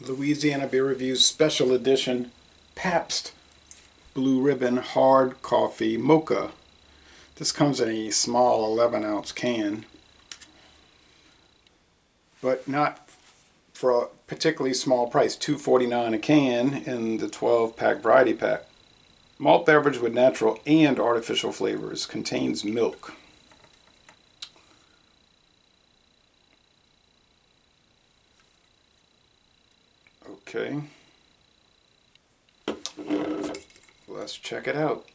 Louisiana Beer Review's special edition Pabst Blue Ribbon Hard Coffee Mocha. This comes in a small 11-ounce can, but not for a particularly small price, $2.49 a can in the 12-pack variety pack. Malt beverage with natural and artificial flavors. Contains milk. Okay. Let's check it out.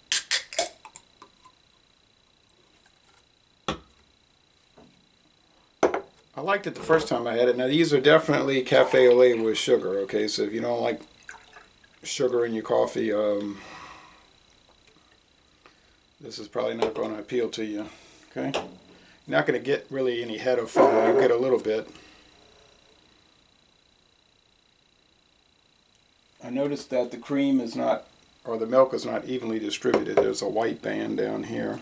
I liked it the first time I had it. Now these are definitely cafe au lait with sugar, okay? So if you don't like sugar in your coffee, this is probably not going to appeal to you, okay? You're not going to get really any head of foam. You get a little bit. I noticed that the cream is not, or the milk is not evenly distributed. There's a white band down here.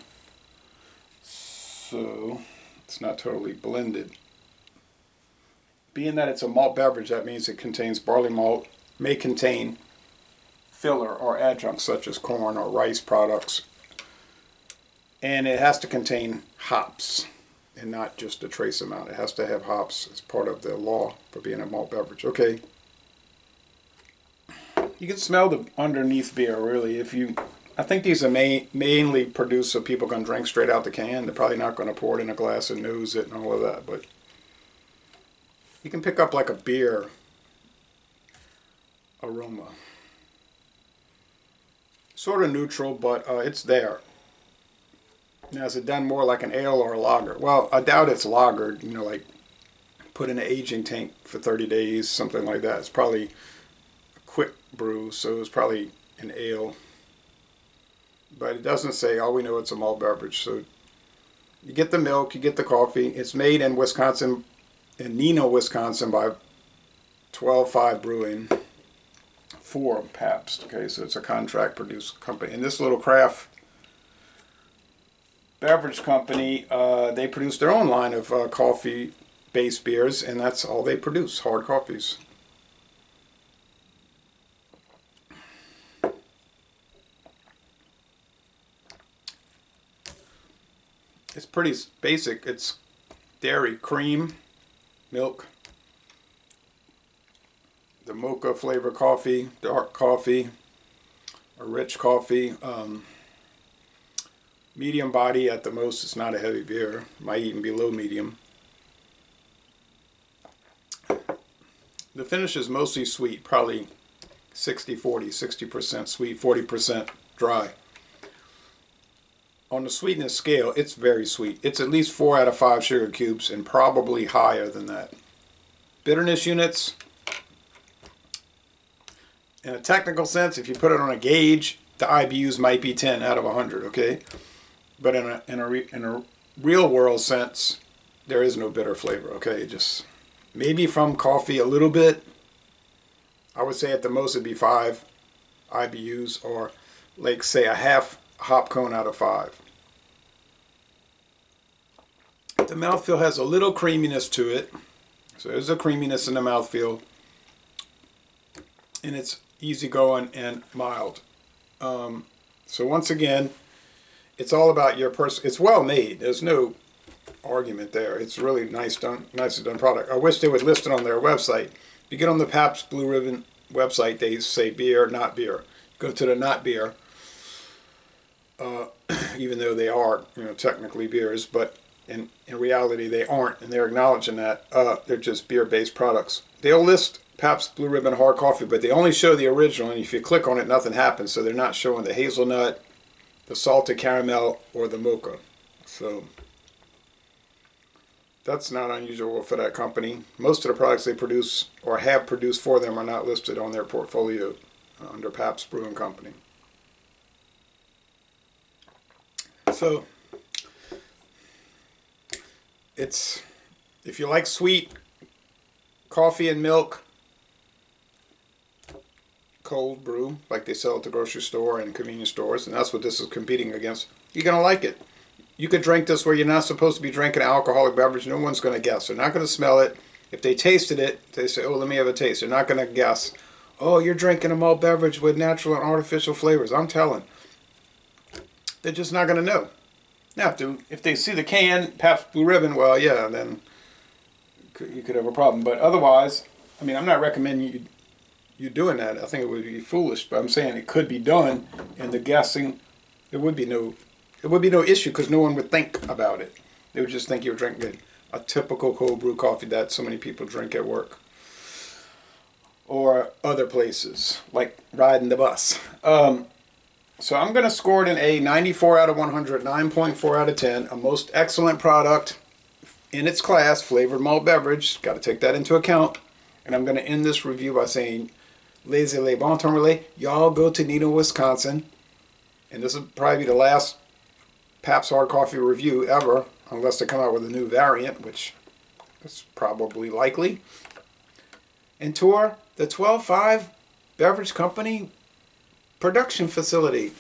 So it's not totally blended. Being that it's a malt beverage, that means it contains barley malt, may contain filler or adjuncts such as corn or rice products. And it has to contain hops and not just a trace amount. It has to have hops as part of the law for being a malt beverage. Okay. You can smell the underneath beer, really. I think these are mainly produced so people can drink straight out the can. They're probably not going to pour it in a glass and nose it and all of that, but you can pick up like a beer aroma. Sort of neutral, but it's there. Now, is it done more like an ale or a lager? Well, I doubt it's lagered, like put in an aging tank for 30 days, something like that. It's probably quick brew, so it's probably an ale, but it doesn't say. All we know, it's a malt beverage. So you get the milk, you get the coffee. It's made in Wisconsin, in Neenah, Wisconsin, by 12-5 Brewing for Pabst. Okay, so it's a contract produced company, and this little craft beverage company, they produce their own line of coffee based beers, and that's all they produce, hard coffees. It's pretty basic. It's dairy, cream, milk, the mocha flavor coffee, dark coffee, a rich coffee, medium body at the most. It's not a heavy beer. Might even be low medium. The finish is mostly sweet, probably 60-40, 60% sweet, 40% dry. On the sweetness scale, it's very sweet. It's at least 4 out of 5 sugar cubes and probably higher than that. Bitterness units, in a technical sense, if you put it on a gauge, the IBUs might be 10 out of 100, okay? But in a real world sense, there is no bitter flavor, okay? Just maybe from coffee a little bit. I would say at the most it'd be 5 IBUs, or like say a half hop cone out of 5. The mouthfeel has a little creaminess to it. So there's a creaminess in the mouthfeel. And it's easygoing and mild. So once again, it's all about your person. It's well made. There's no argument there. It's really nicely done product. I wish they would list it on their website. If you get on the Pabst Blue Ribbon website, they say beer, not beer. Go to the not beer. Even though they are, technically beers, but in reality they aren't, and they're acknowledging that they're just beer-based products. They'll list Pabst Blue Ribbon Hard Coffee, but they only show the original, and if you click on it, nothing happens. So they're not showing the hazelnut, the salted caramel, or the mocha. So that's not unusual for that company. Most of the products they produce or have produced for them are not listed on their portfolio under Pabst Brewing Company. So it's, if you like sweet coffee and milk, cold brew, like they sell at the grocery store and convenience stores, and that's what this is competing against, you're going to like it. You could drink this where you're not supposed to be drinking an alcoholic beverage. No one's going to guess. They're not going to smell it. If they tasted it, they say, oh, let me have a taste. They're not going to guess, oh, you're drinking a malt beverage with natural and artificial flavors. I'm telling. They're just not going to know. Now, if they see the can, Pabst Blue Ribbon, well, yeah, then you could have a problem. But otherwise, I mean, I'm not recommending you doing that. I think it would be foolish. But I'm saying it could be done, and the guessing, it would be no issue because no one would think about it. They would just think you're drinking a typical cold brew coffee that so many people drink at work or other places, like riding the bus. So I'm going to score it an A, 94 out of 100, 9.4 out of 10. A most excellent product in its class, flavored malt beverage. Got to take that into account. And I'm going to end this review by saying, laissez les bon temps relais. Y'all go to Neenah, Wisconsin. And this will probably be the last Pabst Hard Coffee review ever, unless they come out with a new variant, which is probably likely. And tour the 12-5 Beverage Company production facility.